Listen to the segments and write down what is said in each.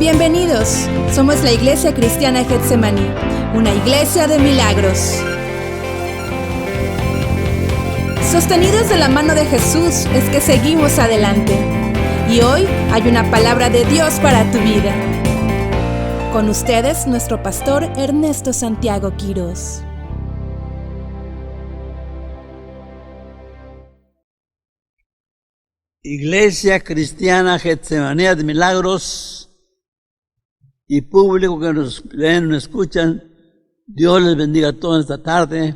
Bienvenidos, somos la Iglesia Cristiana Getsemaní, una iglesia de milagros. Sostenidos de la mano de Jesús es que seguimos adelante. Y hoy hay una palabra de Dios para tu vida. Con ustedes, nuestro pastor Ernesto Santiago Quirós. Iglesia Cristiana Getsemaní de Milagros y público que nos ven, nos escuchan, Dios les bendiga a todos esta tarde.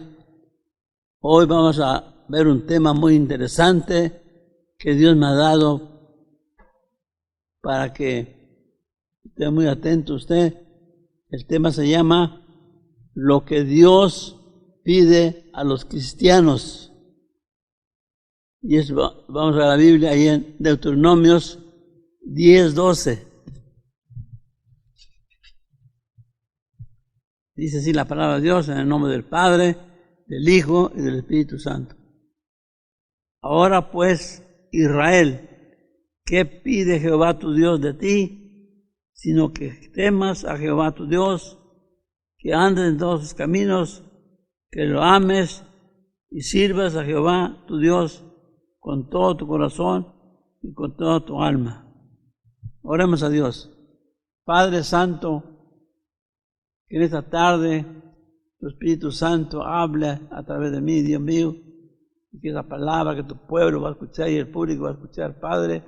Hoy vamos a ver un tema muy interesante que Dios me ha dado para que esté muy atento usted. El tema se llama Lo que Dios pide a los cristianos. Y eso, vamos a la Biblia ahí en Deuteronomios 10:12. Dice así la palabra de Dios, en el nombre del Padre, del Hijo y del Espíritu Santo. Ahora pues, Israel, ¿qué pide Jehová tu Dios de ti? Sino que temas a Jehová tu Dios, que andes en todos sus caminos, que lo ames y sirvas a Jehová tu Dios con todo tu corazón y con toda tu alma. Oremos a Dios. Padre Santo, que en esta tarde tu Espíritu Santo hable a través de mí, Dios mío, y que esa palabra que tu pueblo va a escuchar y el público va a escuchar, Padre,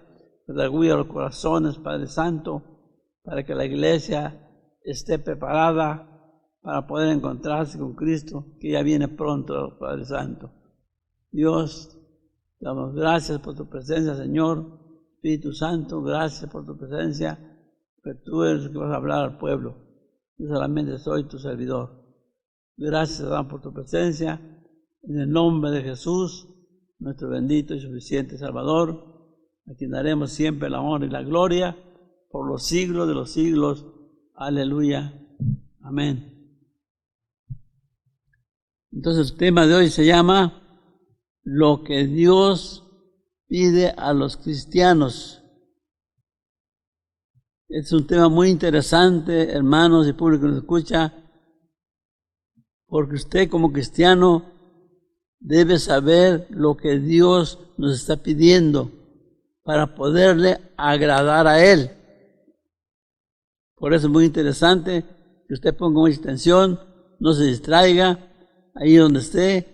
redarguya los corazones, Padre Santo, para que la iglesia esté preparada para poder encontrarse con Cristo, que ya viene pronto, Padre Santo. Dios, damos gracias por tu presencia, Señor. Espíritu Santo, gracias por tu presencia, que tú eres el que vas a hablar al pueblo. Yo solamente soy tu servidor. Gracias, Adán, por tu presencia. En el nombre de Jesús, nuestro bendito y suficiente Salvador, a quien daremos siempre la honra y la gloria por los siglos de los siglos. Aleluya. Amén. Entonces el tema de hoy se llama Lo que Dios pide a los cristianos. Es un tema muy interesante, hermanos y público que nos escucha, porque usted como cristiano debe saber lo que Dios nos está pidiendo para poderle agradar a Él. Por eso es muy interesante que usted ponga mucha atención, no se distraiga, ahí donde esté,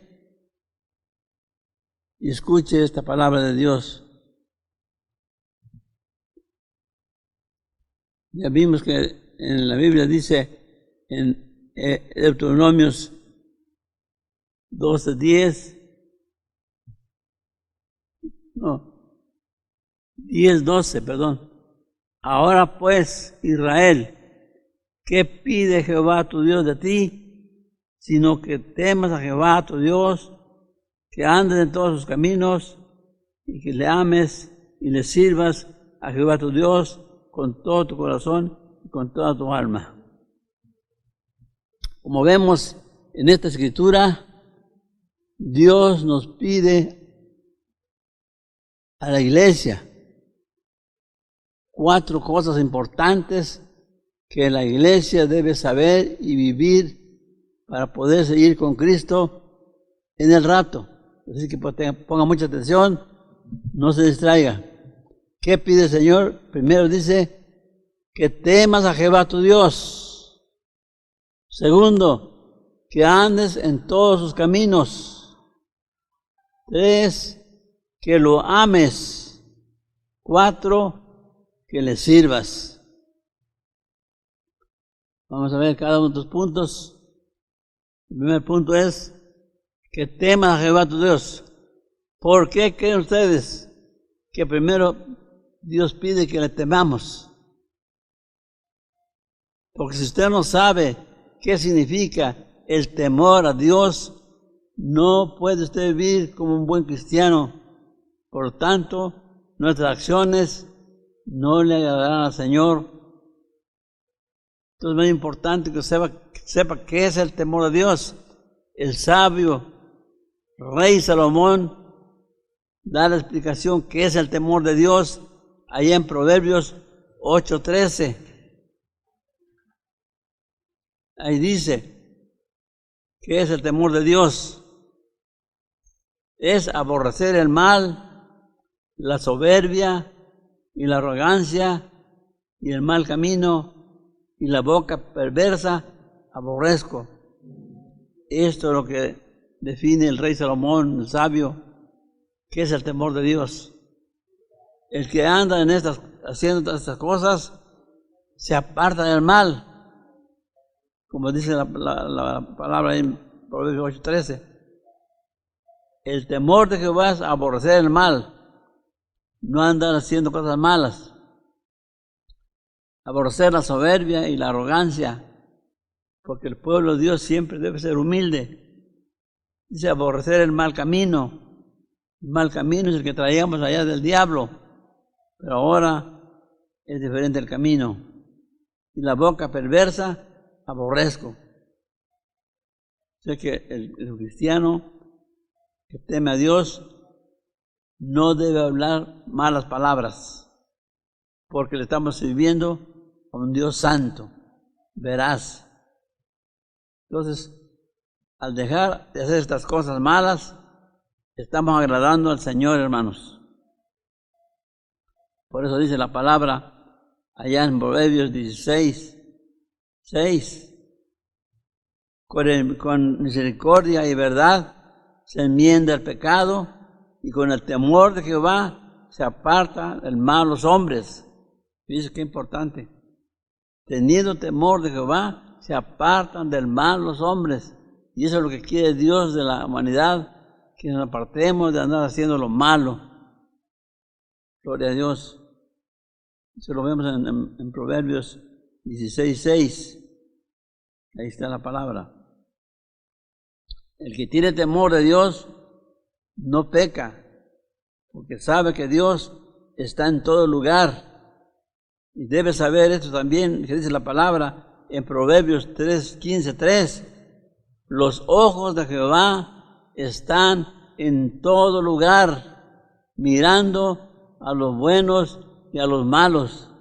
y escuche esta palabra de Dios. Ya vimos que en la Biblia dice en Deuteronomios 10:12, perdón. Ahora pues, Israel, ¿qué pide Jehová tu Dios de ti? Sino que temas a Jehová tu Dios, que andes en todos sus caminos y que le ames y le sirvas a Jehová tu Dios con todo tu corazón y con toda tu alma. Como vemos en esta escritura, Dios nos pide a la iglesia 4 cosas importantes que la iglesia debe saber y vivir para poder seguir con Cristo en el rapto. Así que ponga mucha atención, no se distraiga. ¿Qué pide el Señor? Primero dice que temas a Jehová tu Dios. Segundo, que andes en todos sus caminos. 3, que lo ames. 4, que le sirvas. Vamos a ver cada uno de estos puntos. El primer punto es que temas a Jehová tu Dios. ¿Por qué creen ustedes que primero Dios pide que le temamos? Porque si usted no sabe qué significa el temor a Dios, no puede usted vivir como un buen cristiano. Por tanto, nuestras acciones no le agradarán al Señor. Entonces es muy importante que sepa qué es el temor a Dios. El sabio Rey Salomón da la explicación qué es el temor de Dios allá en Proverbios 8:13. Ahí dice, ¿qué es el temor de Dios? Es aborrecer el mal, la soberbia y la arrogancia y el mal camino y la boca perversa, aborrezco. Esto es lo que define el rey Salomón, el sabio, que es el temor de Dios. El que anda haciendo todas estas cosas se aparta del mal, como dice la palabra en Proverbios 8:13. El temor de Jehová es aborrecer el mal, no andar haciendo cosas malas. Aborrecer la soberbia y la arrogancia, porque el pueblo de Dios siempre debe ser humilde. Dice aborrecer el mal camino. El mal camino es el que traíamos allá del diablo, pero ahora es diferente el camino. Y la boca perversa, aborrezco. Sé que el cristiano que teme a Dios no debe hablar malas palabras, porque le estamos sirviendo a un Dios santo, veraz. Entonces, al dejar de hacer estas cosas malas, estamos agradando al Señor, hermanos. Por eso dice la palabra allá en Proverbios 16:6. Con misericordia y verdad se enmienda el pecado, y con el temor de Jehová se aparta el mal los hombres. Fíjense qué importante. Teniendo temor de Jehová, se apartan del mal los hombres. Y eso es lo que quiere Dios de la humanidad, que nos apartemos de andar haciendo lo malo. Gloria a Dios. Eso lo vemos en Proverbios 16:6. Ahí está la palabra. El que tiene temor de Dios no peca, porque sabe que Dios está en todo lugar. Y debe saber esto también, que dice la palabra en Proverbios 15:3. Los ojos de Jehová están en todo lugar, mirando a los buenos y a los malos.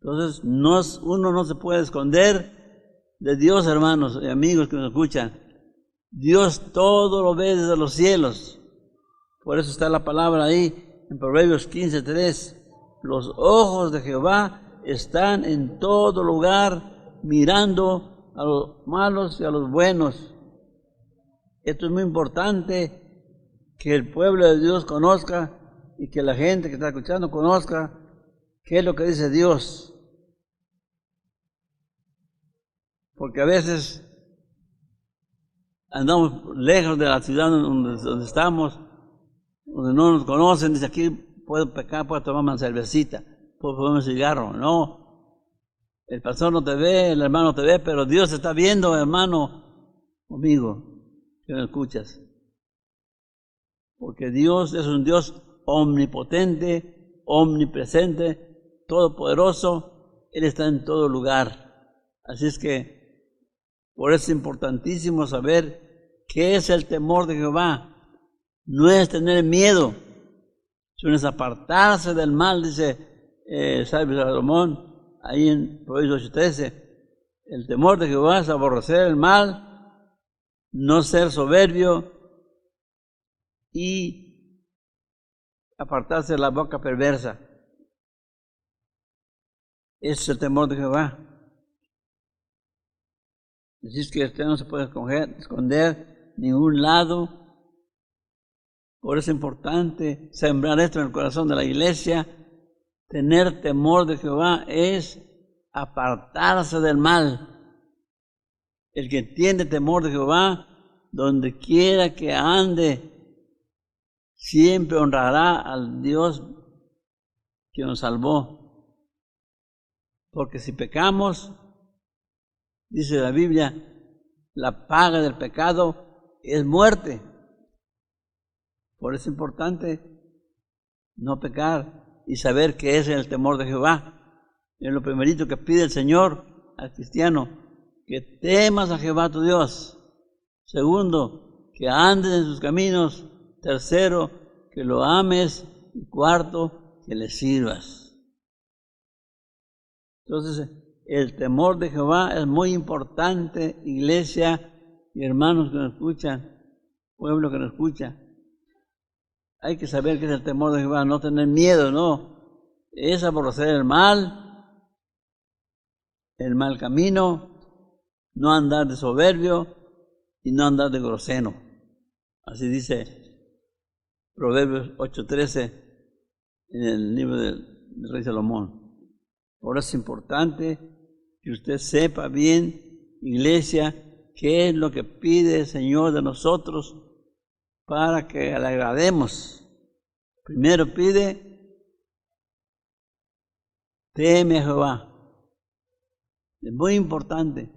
Entonces, uno no se puede esconder de Dios, hermanos y amigos que nos escuchan. Dios todo lo ve desde los cielos. Por eso está la palabra ahí en Proverbios 15:3. Los ojos de Jehová están en todo lugar, mirando a los malos y a los buenos. Esto es muy importante, que el pueblo de Dios conozca y que la gente que está escuchando conozca qué es lo que dice Dios. Porque a veces andamos lejos de la ciudad donde estamos, donde no nos conocen, dice aquí puedo pecar, puedo tomar una cervecita, puedo fumar un cigarro. No, el pastor no te ve, el hermano no te ve, pero Dios te está viendo, hermano, amigo, que me escuchas. Porque Dios es un Dios omnipotente, omnipresente, todopoderoso. Él está en todo lugar. Así es que por eso es importantísimo saber qué es el temor de Jehová. No es tener miedo, sino es apartarse del mal, dice sabio Salomón, ahí en Proverbios 8:13. El temor de Jehová es aborrecer el mal, no ser soberbio y apartarse de la boca perversa. Ese es el temor de Jehová. Así es que usted no se puede esconder en ningún lado. Por eso es importante sembrar esto en el corazón de la iglesia. Tener temor de Jehová es apartarse del mal. El que tiene temor de Jehová, donde quiera que ande, siempre honrará al Dios que nos salvó. Porque si pecamos, dice la Biblia, la paga del pecado es muerte. Por eso es importante no pecar y saber qué es el temor de Jehová. Es lo primerito que pide el Señor al cristiano, que temas a Jehová tu Dios. Segundo, que andes en sus caminos. Tercero, que lo ames. Y cuarto, que le sirvas. Entonces, el temor de Jehová es muy importante, iglesia y hermanos que nos escuchan, pueblo que nos escucha. Hay que saber qué es el temor de Jehová, no tener miedo, no. Es aborrecer el mal camino, no andar de soberbio y no andar de grosero. Así dice Proverbios 8:13 en el libro del rey Salomón. Ahora es importante que usted sepa bien, iglesia, qué es lo que pide el Señor de nosotros para que le agrademos. Primero pide, teme a Jehová. Es muy importante.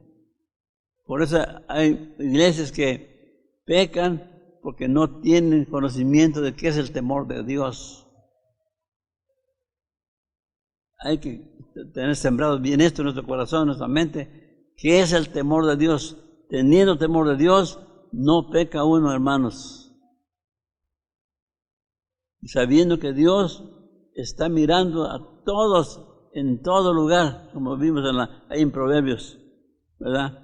Por eso hay iglesias que pecan porque no tienen conocimiento de qué es el temor de Dios. Hay que tener sembrado bien esto en nuestro corazón, en nuestra mente. ¿Qué es el temor de Dios? Teniendo temor de Dios, no peca uno, hermanos. Y sabiendo que Dios está mirando a todos en todo lugar, como vimos ahí en Proverbios, ¿verdad?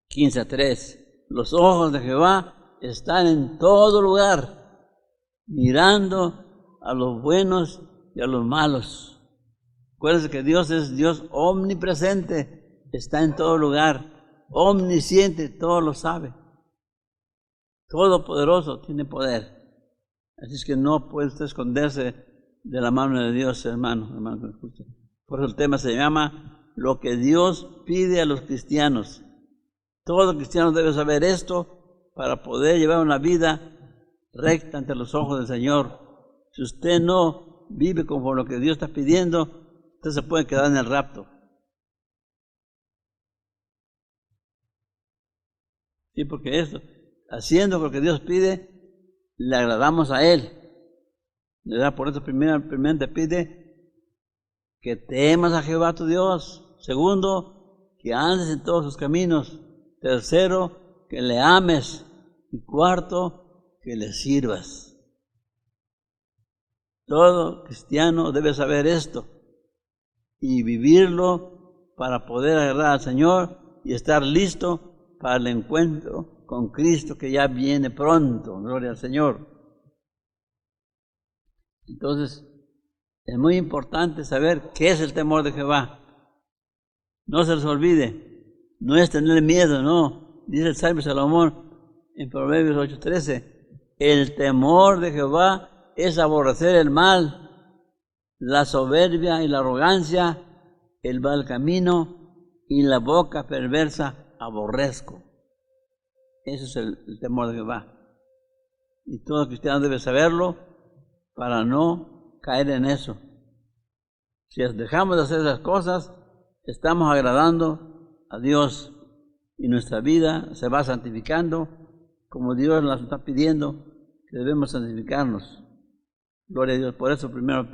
15:3. Los ojos de Jehová están en todo lugar, mirando a los buenos y a los malos. Acuérdense que Dios es Dios omnipresente, está en todo lugar, omnisciente, todo lo sabe. Todopoderoso, tiene poder. Así es que no puede usted esconderse de la mano de Dios, hermano que me escucha. Por eso el tema se llama lo que Dios pide a los cristianos. Todo cristiano debe saber esto para poder llevar una vida recta ante los ojos del Señor. Si usted no vive conforme lo que Dios está pidiendo, usted se puede quedar en el rapto. Sí, porque esto, haciendo lo que Dios pide, le agradamos a Él. ¿Verdad? Por eso primeramente pide que temas a Jehová tu Dios. Segundo, que andes en todos sus caminos. Tercero, que le ames. Y cuarto, que le sirvas. Todo cristiano debe saber esto y vivirlo para poder agradar al Señor y estar listo para el encuentro con Cristo que ya viene pronto. Gloria al Señor. Entonces, es muy importante saber qué es el temor de Jehová. No se les olvide. No es tener miedo, no. Dice el sabio Salomón en Proverbios 8:13. El temor de Jehová es aborrecer el mal, la soberbia y la arrogancia, el mal camino y la boca perversa aborrezco. Eso es el temor de Jehová. Y todo cristiano debe saberlo para no caer en eso. Si dejamos de hacer esas cosas, estamos agradando a Dios y nuestra vida se va santificando como Dios nos está pidiendo que debemos santificarnos. Gloria a Dios. Por eso primero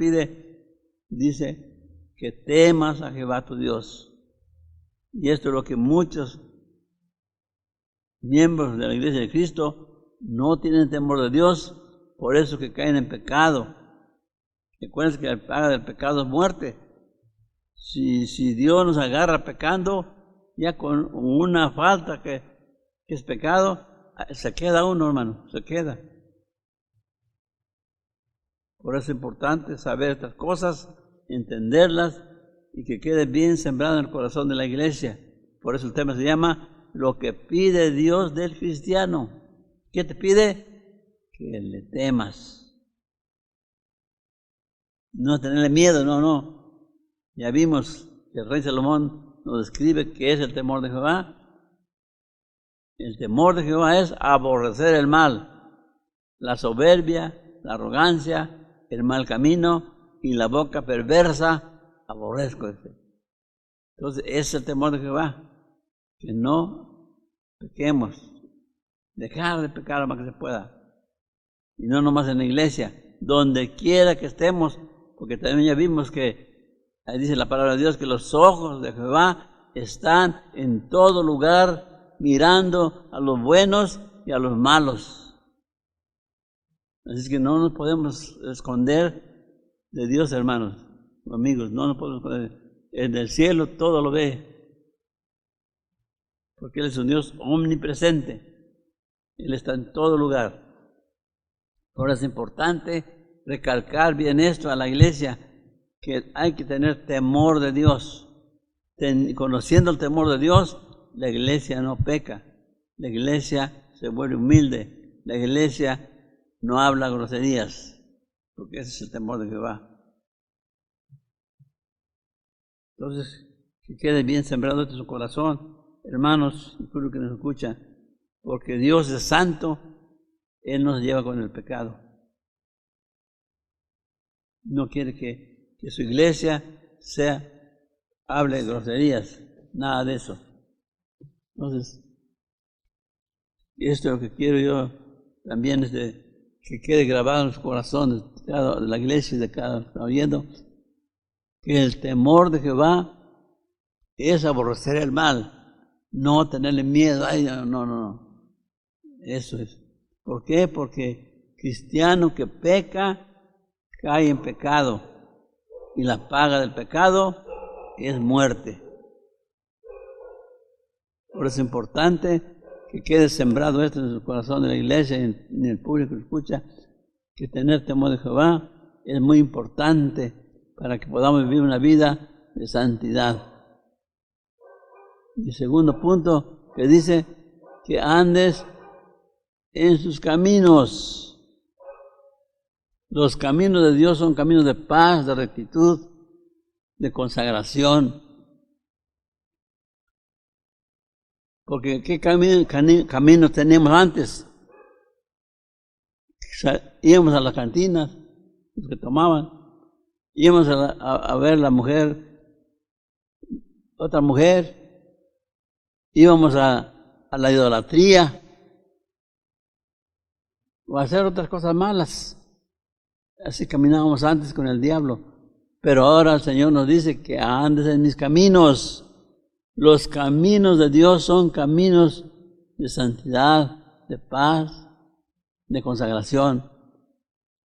dice que temas a Jehová tu Dios. Y esto es lo que muchos miembros de la Iglesia de Cristo no tienen temor de Dios, por eso que caen en pecado. Recuerden que la paga del pecado es muerte. Si Dios nos agarra pecando, ya con una falta que es pecado, se queda uno, hermano, se queda. Por eso es importante saber estas cosas, entenderlas y que quede bien sembrado en el corazón de la iglesia. Por eso el tema se llama lo que pide Dios del cristiano. ¿Qué te pide? Que le temas. No tenerle miedo, no. Ya vimos que el rey Salomón nos describe qué es el temor de Jehová. El temor de Jehová es aborrecer el mal, la soberbia, la arrogancia, el mal camino y la boca perversa, aborrezco. Entonces, ese es el temor de Jehová, que no pequemos, dejar de pecar lo más que se pueda. Y no nomás en la iglesia, donde quiera que estemos, porque también ya vimos que ahí dice la palabra de Dios que los ojos de Jehová están en todo lugar mirando a los buenos y a los malos. Así es que no nos podemos esconder de Dios, hermanos. amigos, no nos podemos esconder. En el cielo todo lo ve, porque Él es un Dios omnipresente. Él está en todo lugar. Ahora es importante recalcar bien esto a la iglesia, que hay que tener temor de Dios. Conociendo el temor de Dios, la iglesia no peca, la iglesia se vuelve humilde, la iglesia no habla groserías, porque ese es el temor de Jehová. Entonces, que quede bien sembrado esto en su corazón, hermanos, y público que nos escucha, porque Dios es santo, Él nos lleva con el pecado. No quiere que su iglesia hable groserías, nada de eso. Entonces, esto es lo que quiero yo también, es que quede grabado en los corazones de la iglesia y de cada que está oyendo, que el temor de Jehová es aborrecer el mal, no tenerle miedo. Ay, no. Eso es. ¿Por qué? Porque cristiano que peca, cae en pecado, y la paga del pecado es muerte. Por eso es importante que quede sembrado esto en el corazón de la iglesia y en el público que escucha, que tener temor de Jehová es muy importante para que podamos vivir una vida de santidad. Y segundo punto, que dice que andes en sus caminos. Los caminos de Dios son caminos de paz, de rectitud, de consagración. Porque ¿qué caminos teníamos antes? Íbamos a las cantinas, los que tomaban, íbamos a ver la mujer, otra mujer, íbamos a la idolatría, o a hacer otras cosas malas. Así caminábamos antes con el diablo. Pero ahora el Señor nos dice que andes en mis caminos. Los caminos de Dios son caminos de santidad, de paz, de consagración.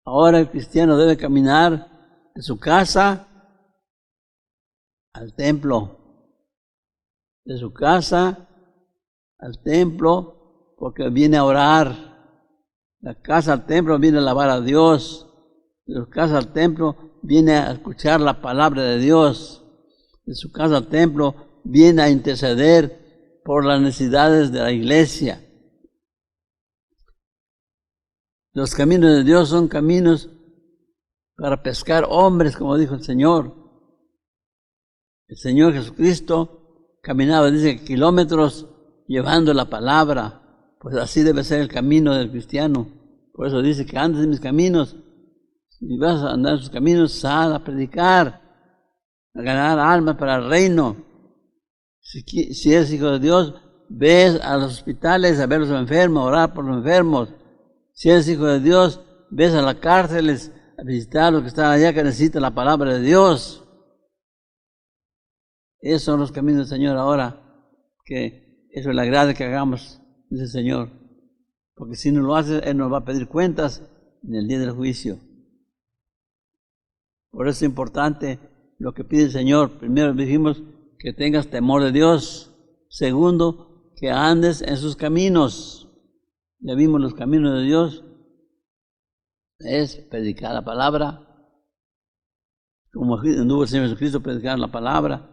Ahora el cristiano debe caminar de su casa al templo. De su casa al templo, porque viene a orar. La casa al templo viene a alabar a Dios. De su casa al templo viene a escuchar la palabra de Dios. De su casa al templo viene a interceder por las necesidades de la iglesia. Los caminos de Dios son caminos para pescar hombres, como dijo el Señor. El Señor Jesucristo caminaba, dice, kilómetros llevando la palabra. Pues así debe ser el camino del cristiano. Por eso dice que andes en mis caminos. Si vas a andar en sus caminos, sal a predicar, a ganar almas para el reino. Si eres hijo de Dios, ves a los hospitales a ver a los enfermos, a orar por los enfermos. Si eres hijo de Dios, ves a las cárceles a visitar a los que están allá que necesitan la palabra de Dios. Esos son los caminos del Señor ahora, que eso le agrade que hagamos, dice el Señor. Porque si no lo hace, Él nos va a pedir cuentas en el día del juicio. Por eso es importante lo que pide el Señor. Primero dijimos que tengas temor de Dios. Segundo, que andes en sus caminos. Ya vimos los caminos de Dios. Es predicar la palabra. Como anduvo el Señor Jesucristo predicando la palabra.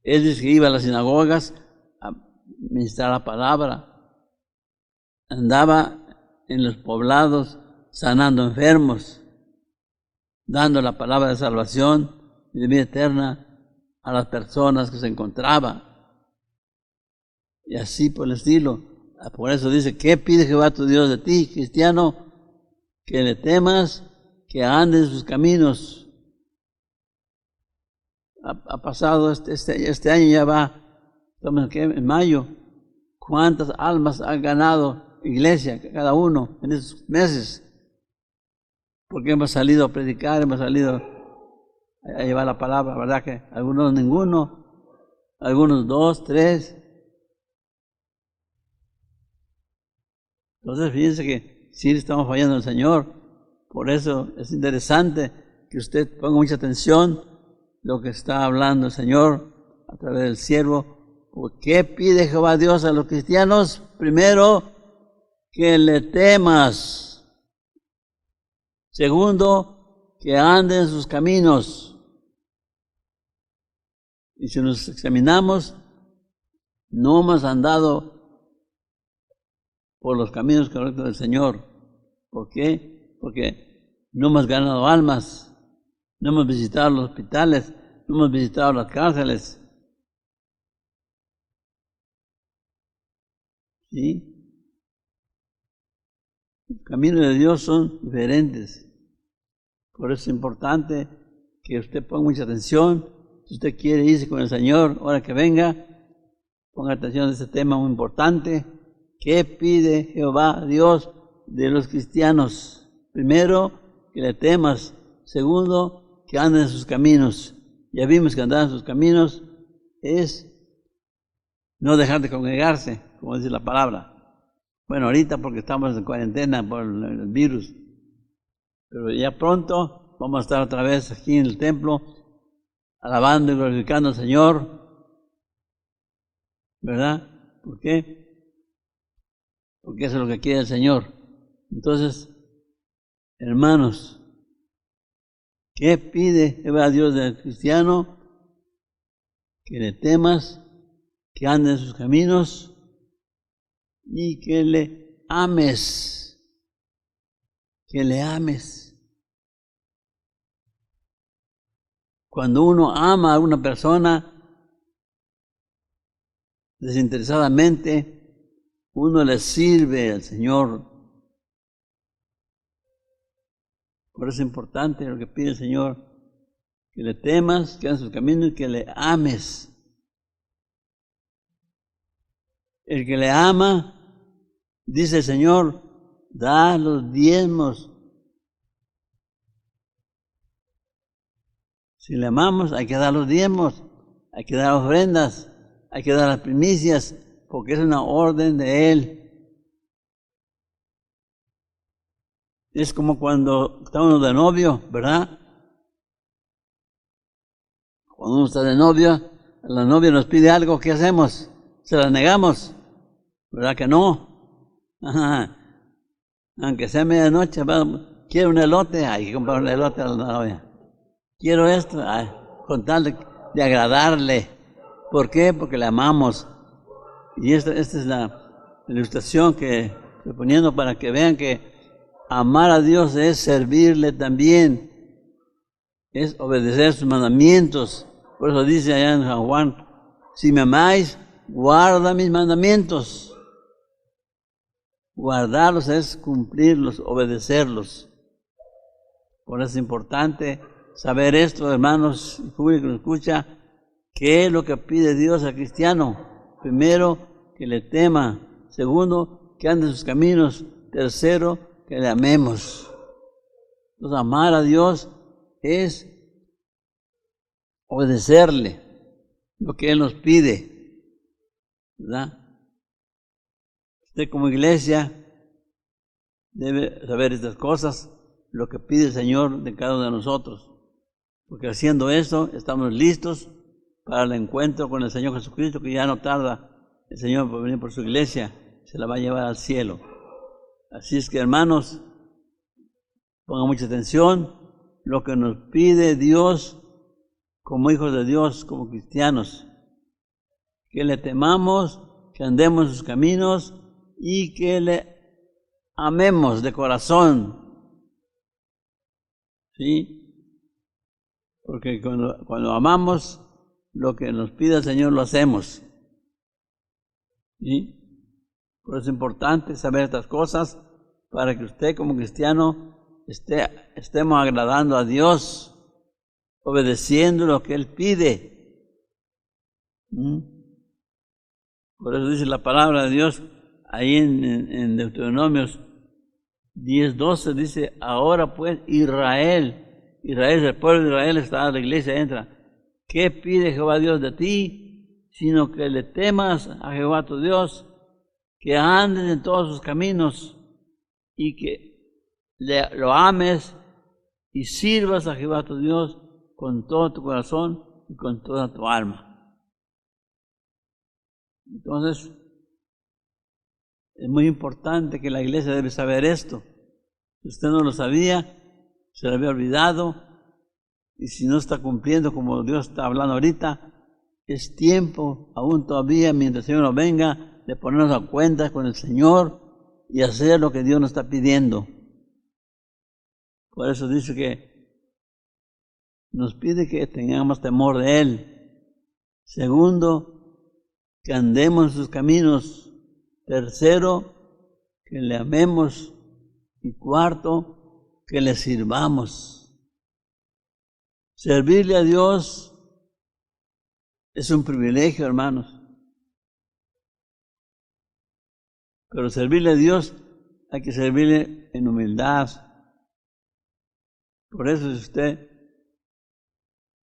Él dice que iba a las sinagogas a ministrar la palabra. Andaba en los poblados sanando enfermos, dando la palabra de salvación y de vida eterna a las personas que se encontraban. Y así por el estilo. Por eso dice, ¿qué pide Jehová tu Dios de ti, cristiano? Que le temas, que andes en sus caminos. Ha pasado este año, ya va, estamos en mayo. ¿Cuántas almas han ganado iglesia, cada uno, en esos meses? Porque hemos salido a predicar, hemos salido a llevar la palabra, ¿verdad? Que algunos ninguno, algunos 2, 3. Entonces fíjense que sí estamos fallando al Señor. Por eso es interesante que usted ponga mucha atención lo que está hablando el Señor a través del siervo. ¿Qué pide Jehová Dios a los cristianos? Primero, que le temas. Segundo, que anden en sus caminos. Y si nos examinamos, no hemos andado por los caminos correctos del Señor. ¿Por qué? Porque no hemos ganado almas, no hemos visitado los hospitales, no hemos visitado las cárceles. ¿Sí? Los caminos de Dios son diferentes. Por eso es importante que usted ponga mucha atención. Si usted quiere irse con el Señor, ahora que venga, ponga atención a este tema muy importante. ¿Qué pide Jehová Dios de los cristianos? Primero, que le temas. Segundo, que anden en sus caminos. Ya vimos que andar en sus caminos es no dejar de congregarse, como dice la palabra. Bueno, ahorita porque estamos en cuarentena por el virus, pero ya pronto vamos a estar otra vez aquí en el templo, alabando y glorificando al Señor, ¿verdad? ¿Por qué? Porque eso es lo que quiere el Señor. Entonces, hermanos, ¿qué pide Jehová Dios del cristiano? Que le temas, que ande en sus caminos y que le ames. Que le ames. Cuando uno ama a una persona desinteresadamente, uno le sirve al Señor. Por eso es importante lo que pide el Señor, que le temas, que hagas sus caminos y que le ames. El que le ama, dice el Señor, da los diezmos. Si le amamos, hay que dar los diezmos, hay que dar ofrendas, hay que dar las primicias, porque es una orden de Él. Es como cuando estamos de novio, ¿verdad? Cuando uno está de novio, la novia nos pide algo, ¿qué hacemos? ¿Se la negamos? ¿Verdad que no? Ajá. Aunque sea medianoche, quiero un elote, hay que comprar un elote a la novia. Quiero esto, con tal de agradarle. ¿Por qué? Porque le amamos. Y esta es la ilustración que estoy poniendo para que vean que amar a Dios es servirle también, es obedecer sus mandamientos. Por eso dice allá en San Juan, si me amáis, guarda mis mandamientos. Guardarlos es cumplirlos, obedecerlos. Por eso es importante saber esto, hermanos y público que nos escucha, qué es lo que pide Dios al cristiano. Primero, que le tema. Segundo, que ande en sus caminos. Tercero, que le amemos. Entonces, amar a Dios es obedecerle lo que Él nos pide, ¿verdad? Usted como iglesia debe saber estas cosas, lo que pide el Señor de cada uno de nosotros. Porque haciendo eso, estamos listos para el encuentro con el Señor Jesucristo, que ya no tarda el Señor por venir por su iglesia, se la va a llevar al cielo. Así es que, hermanos, pongan mucha atención, lo que nos pide Dios como hijos de Dios, como cristianos, que le temamos, que andemos en sus caminos y que le amemos de corazón. ¿Sí? Porque cuando amamos, lo que nos pide el Señor lo hacemos. ¿Sí? Por eso es importante saber estas cosas para que usted como cristiano estemos agradando a Dios, obedeciendo lo que Él pide. Por eso dice la palabra de Dios ahí en Deuteronomios 10:12, dice, ahora pues Israel, el pueblo de Israel está, la iglesia entra. ¿Qué pide Jehová Dios de ti? Sino que le temas a Jehová tu Dios, que andes en todos sus caminos y que lo ames y sirvas a Jehová tu Dios con todo tu corazón y con toda tu alma. Entonces, es muy importante que la iglesia debe saber esto. Si usted no lo sabía, se lo había olvidado, y si no está cumpliendo como Dios está hablando ahorita, es tiempo, aún todavía, mientras el Señor no venga, de ponernos a cuenta con el Señor y hacer lo que Dios nos está pidiendo. Por eso dice que nos pide que tengamos temor de Él. Segundo, que andemos en sus caminos. Tercero, que le amemos. Y cuarto, que le sirvamos. Servirle a Dios es un privilegio, hermanos. Pero servirle a Dios hay que servirle en humildad. Por eso si usted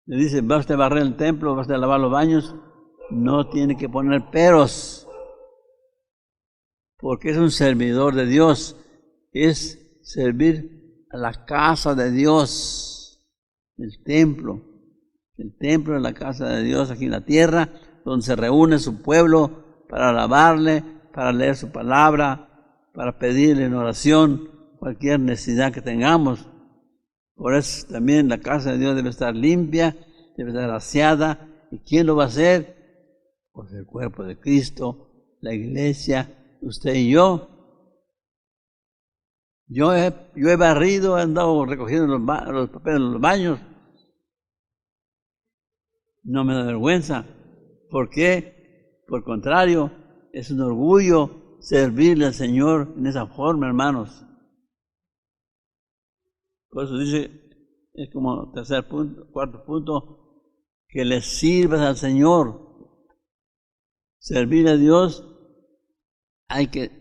le dice, va usted a barrer el templo, va usted a lavar los baños, no tiene que poner peros. Porque es un servidor de Dios. Es servir a la casa de Dios, el templo. El templo es la casa de Dios aquí en la tierra, donde se reúne su pueblo para alabarle, para leer su palabra, para pedirle en oración cualquier necesidad que tengamos. Por eso también la casa de Dios debe estar limpia, debe estar aseada. ¿Y quién lo va a hacer? Pues el cuerpo de Cristo, la iglesia, usted y yo. Yo he barrido, he andado recogiendo los papeles de los baños. No me da vergüenza. ¿Por qué? Por el contrario, es un orgullo servirle al Señor en esa forma, hermanos. Por eso dice, es como tercer punto, cuarto punto, que le sirvas al Señor. Servir a Dios hay que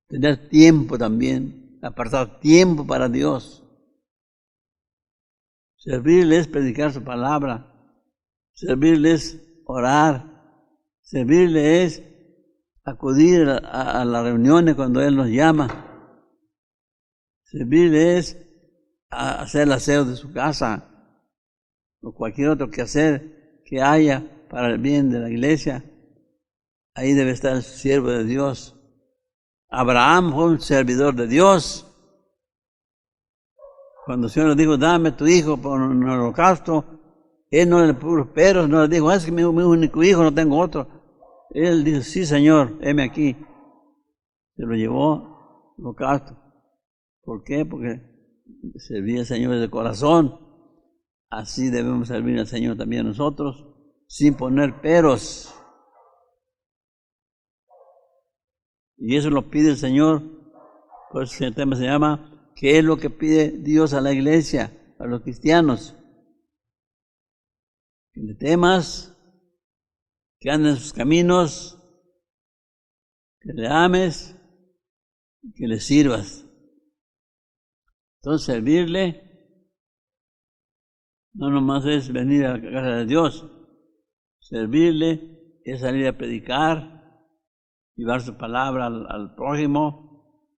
tener tiempo también, apartar tiempo para Dios. Servirle es predicar su palabra, servirle es orar, servirle es acudir a las reuniones cuando Él nos llama. Servirle es hacer el aseo de su casa o cualquier otro quehacer que haya para el bien de la iglesia. Ahí debe estar el siervo de Dios. Abraham fue un servidor de Dios. Cuando el Señor le dijo, dame tu hijo por un holocausto, Él no le puso peros, no le dijo, es que mi único hijo, no tengo otro. Él dijo, sí Señor, heme aquí. Se lo llevó al holocausto. ¿Por qué? Porque servía al Señor de corazón. Así debemos servir al Señor también nosotros, sin poner peros. Y eso lo pide el Señor. Por eso el tema se llama, ¿qué es lo que pide Dios a la iglesia, a los cristianos? Que le temas, que andes en sus caminos, que le ames y que le sirvas. Entonces servirle no nomás es venir a la casa de Dios. Servirle es salir a predicar, llevar su palabra al prójimo,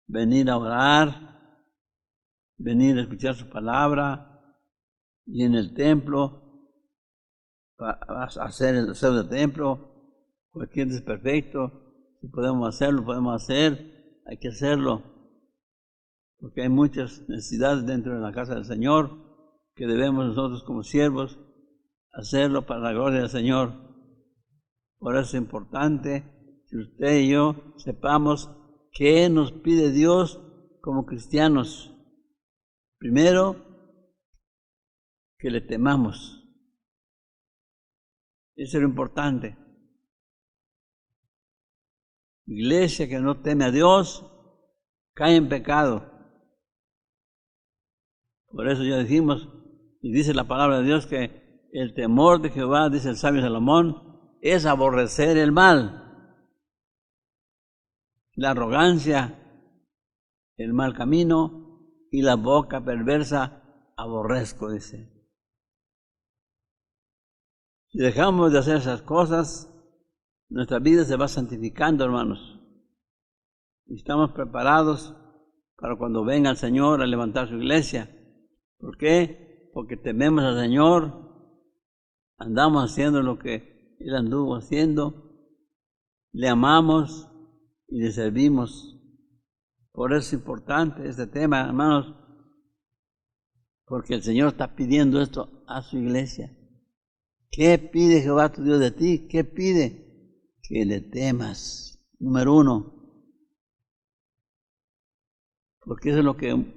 venir a orar, venir a escuchar su palabra, y en el templo, hacer el aseo del templo, cualquier desperfecto, si podemos hacerlo, podemos hacer, hay que hacerlo. Porque hay muchas necesidades dentro de la casa del Señor que debemos nosotros como siervos hacerlo para la gloria del Señor. Por eso es importante que usted y yo sepamos qué nos pide Dios como cristianos. Primero, que le temamos. Eso es lo importante. Iglesia que no teme a Dios cae en pecado. Por eso ya dijimos, y dice la palabra de Dios, que el temor de Jehová, dice el sabio Salomón, es aborrecer el mal. La arrogancia, el mal camino y la boca perversa aborrezco, dice. Si dejamos de hacer esas cosas, nuestra vida se va santificando, hermanos. Y estamos preparados para cuando venga el Señor a levantar su iglesia. ¿Por qué? porque tememos al Señor, andamos haciendo lo que Él anduvo haciendo, le amamos y le servimos. Por eso es importante este tema, hermanos, porque el Señor está pidiendo esto a su iglesia. ¿Qué pide Jehová tu Dios de ti? ¿Qué pide? Que le temas. Número uno. Porque eso es lo que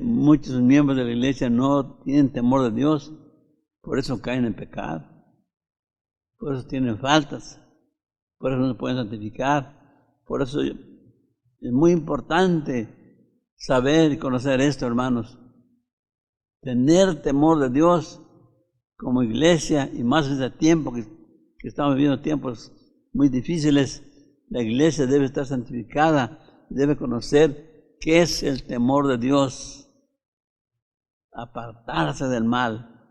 muchos miembros de la iglesia no tienen temor de Dios. Por eso caen en pecado. Por eso tienen faltas. Por eso no se pueden santificar. Por eso es muy importante saber y conocer esto, hermanos. Tener temor de Dios como iglesia, y más en este tiempo que estamos viviendo tiempos muy difíciles. La iglesia debe estar santificada, debe conocer qué es el temor de Dios, apartarse del mal,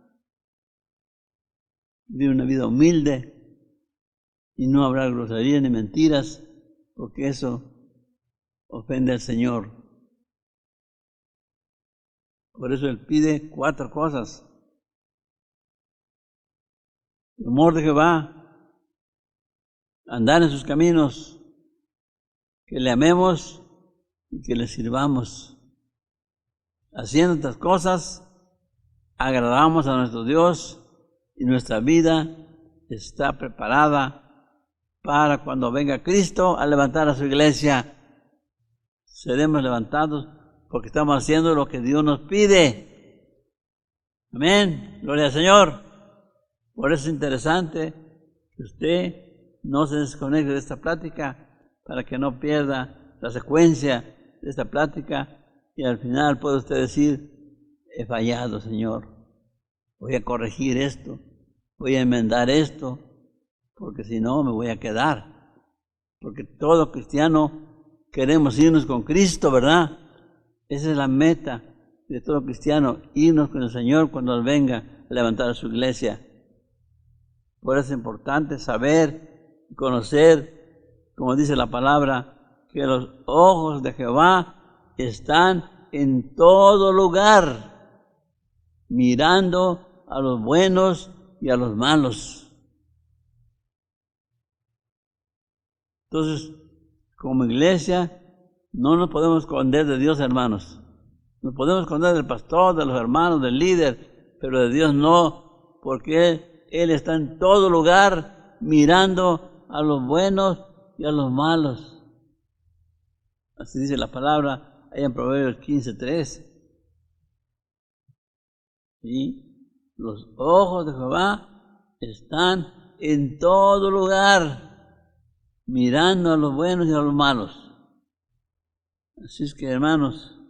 vivir una vida humilde y no hablar groserías ni mentiras, porque eso ofende al Señor. Por eso Él pide 4 cosas. El temor de Jehová, andar en sus caminos, que le amemos y que le sirvamos. Haciendo estas cosas, agradamos a nuestro Dios y nuestra vida está preparada para cuando venga Cristo a levantar a su iglesia. Seremos levantados porque estamos haciendo lo que Dios nos pide. Amén. Gloria al Señor. Por eso es interesante que usted no se desconecte de esta plática para que no pierda la secuencia de esta plática y al final puede usted decir, he fallado, Señor, voy a corregir esto, voy a enmendar esto, porque si no me voy a quedar. Porque todo cristiano queremos irnos con Cristo, ¿verdad? Esa es la meta de todo cristiano, irnos con el Señor cuando Él venga a levantar a su iglesia. Por eso es importante saber y conocer, como dice la palabra, que los ojos de Jehová están en todo lugar, mirando a los buenos y a los malos. Entonces, como iglesia, no nos podemos esconder de Dios, hermanos. Nos podemos esconder del pastor, de los hermanos, del líder, pero de Dios no, porque Él está en todo lugar mirando a los buenos y a los malos. Así dice la palabra ahí en Proverbios 15:3. Y los ojos de Jehová están en todo lugar mirando a los buenos y a los malos. Así es que, hermanos,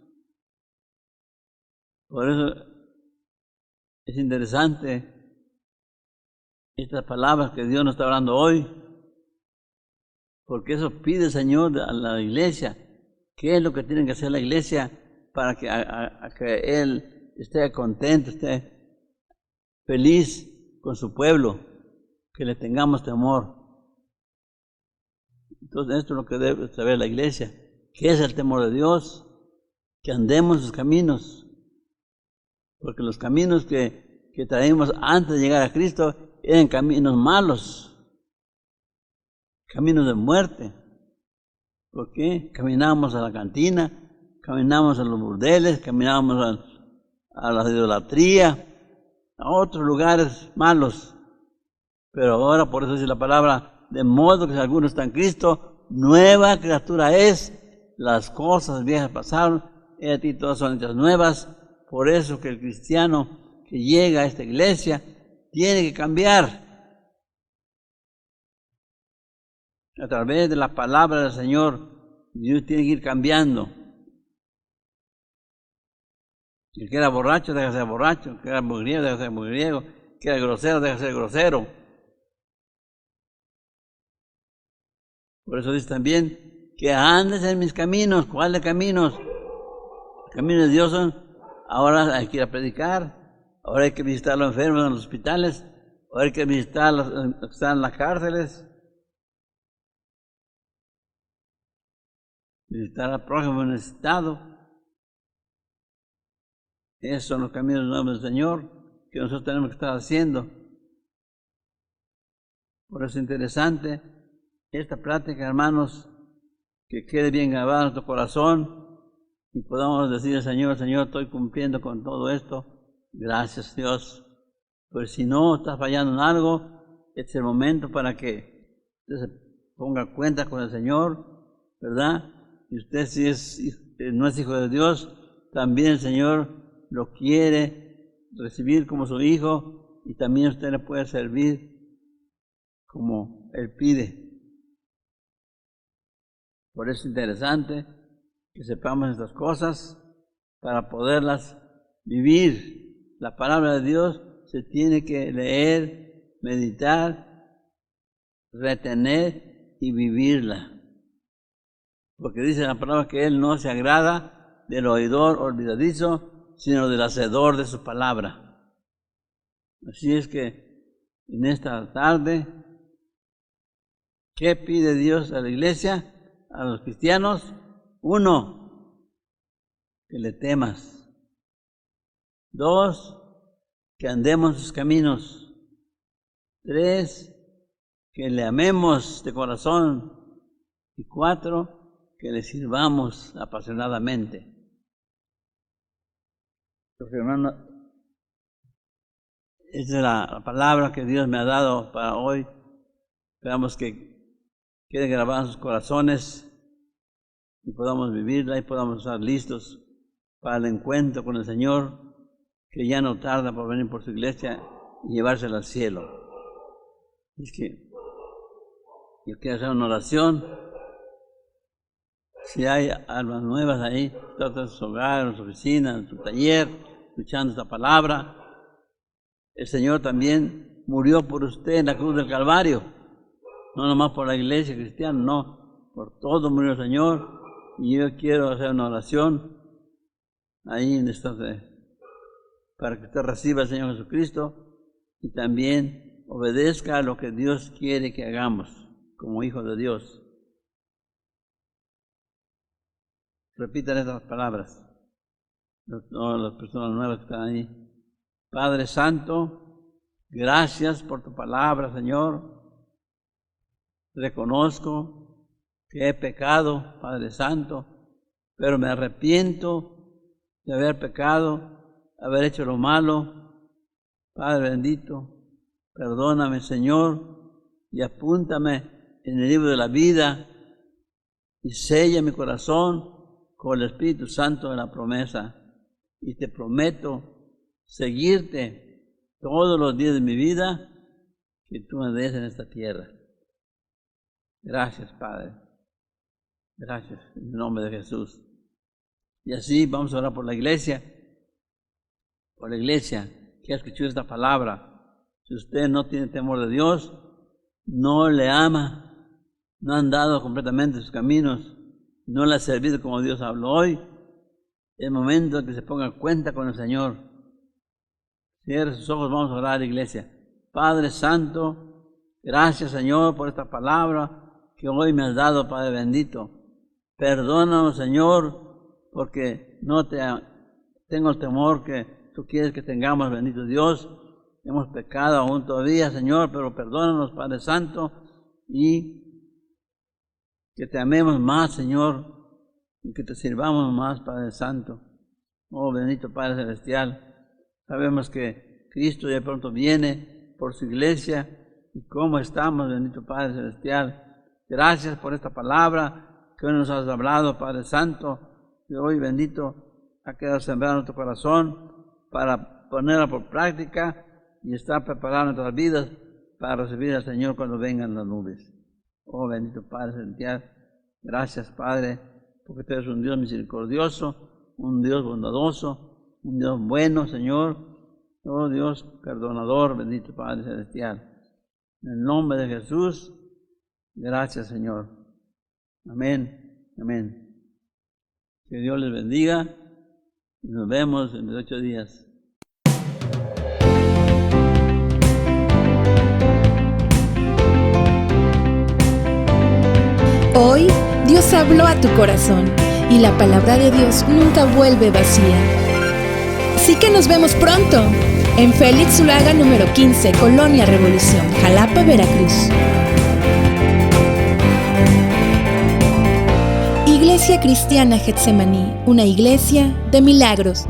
por eso es interesante estas palabras que Dios nos está hablando hoy, porque eso pide el Señor a la iglesia. ¿Qué es lo que tiene que hacer la iglesia para que, que Él esté contento, esté feliz con su pueblo, que le tengamos temor? Entonces esto es lo que debe saber la iglesia. ¿Qué es el temor de Dios? Que andemos en sus caminos, porque los caminos que traímos antes de llegar a Cristo eran caminos malos, caminos de muerte. ¿Por qué? Caminábamos a la cantina, caminábamos a los burdeles, caminábamos a la idolatría, a otros lugares malos. Pero ahora, por eso dice la palabra, de modo que si alguno está en Cristo, nueva criatura es, las cosas viejas pasaron, y a ti todas son hechas nuevas. Por eso que el cristiano que llega a esta iglesia tiene que cambiar. A través de la palabra del Señor, Dios tiene que ir cambiando. El que era borracho, deja de ser borracho. El que era mujeriego, deja de ser mujeriego. El que era grosero, deja de ser grosero. Por eso dice también, que andes en mis caminos. ¿Cuáles caminos? Los caminos de Dios son, ahora hay que ir a predicar, ahora hay que visitar a los enfermos en los hospitales, ahora hay que visitar a los que están en las cárceles, visitar al prójimo necesitado. Esos son los caminos nuevos del Señor que nosotros tenemos que estar haciendo. Por eso es interesante esta plática, hermanos, que quede bien grabada en nuestro corazón y podamos decir al Señor, Señor, estoy cumpliendo con todo esto. Gracias, Dios. Pues si no estás fallando en algo, este es el momento para que usted se ponga cuenta con el Señor, ¿verdad? Y usted, si no es hijo de Dios, también el Señor lo quiere recibir como su hijo y también usted le puede servir como Él pide. Por eso es interesante que sepamos estas cosas para poderlas vivir. La palabra de Dios se tiene que leer, meditar, retener y vivirla. Porque dice la palabra que Él no se agrada del oidor olvidadizo, sino del hacedor de su palabra. Así es que en esta tarde, ¿qué pide Dios a la iglesia, a los cristianos? 1, que le temas. 2, que andemos sus caminos. 3, que le amemos de corazón. Y 4, que le sirvamos apasionadamente. Porque, hermano, esa es la palabra que Dios me ha dado para hoy. Esperamos que quede grabada en sus corazones y podamos vivirla y podamos estar listos para el encuentro con el Señor, que ya no tarda por venir por su iglesia y llevársela al cielo. Es que yo quiero hacer una oración. Si hay almas nuevas ahí, en su hogar, en su oficina, en su taller, escuchando esta palabra, el Señor también murió por usted en la cruz del Calvario. No nomás por la iglesia cristiana, no. Por todo murió el Señor. Y yo quiero hacer una oración ahí en esta, para que usted reciba al Señor Jesucristo y también obedezca a lo que Dios quiere que hagamos como hijos de Dios. Repitan estas palabras, todas las personas nuevas que están ahí. Padre Santo, gracias por tu palabra, Señor. Reconozco que he pecado, Padre Santo, pero me arrepiento de haber pecado, haber hecho lo malo. Padre bendito, perdóname, Señor, y apúntame en el libro de la vida y sella mi corazón con el Espíritu Santo de la promesa. Y te prometo seguirte todos los días de mi vida que tú me des en esta tierra. Gracias, Padre. Gracias, en el nombre de Jesús. Y así vamos a orar por la iglesia que ha escuchado esta palabra. Si usted no tiene temor de Dios, no le ama, no ha andado completamente sus caminos, no le ha servido como Dios habló hoy, es momento de que se ponga cuenta con el Señor. Cierre sus ojos, vamos a orar, iglesia. Padre Santo, gracias, Señor, por esta palabra que hoy me has dado, Padre bendito. Perdónanos, Señor, porque no tengo el temor que tú quieres que tengamos, bendito Dios. Hemos pecado aún todavía, Señor, pero perdónanos, Padre Santo, y que te amemos más, Señor, y que te sirvamos más, Padre Santo. Oh, bendito Padre Celestial, sabemos que Cristo ya pronto viene por su iglesia, y cómo estamos, bendito Padre Celestial. Gracias por esta palabra que hoy nos has hablado, Padre Santo, que hoy, bendito, ha quedado sembrado en nuestro corazón para ponerla por práctica y estar preparando nuestras vidas para recibir al Señor cuando vengan las nubes. Oh, bendito Padre Celestial, gracias, Padre, porque tú eres un Dios misericordioso, un Dios bondadoso, un Dios bueno, Señor. Oh, Dios perdonador, bendito Padre Celestial. En el nombre de Jesús, gracias, Señor. Amén, amén. Que Dios les bendiga y nos vemos en 8 días. Hoy Dios habló a tu corazón y la palabra de Dios nunca vuelve vacía. Así que nos vemos pronto en Félix Zuluaga número 15, Colonia Revolución, Jalapa, Veracruz. Iglesia Cristiana Getsemaní, una iglesia de milagros.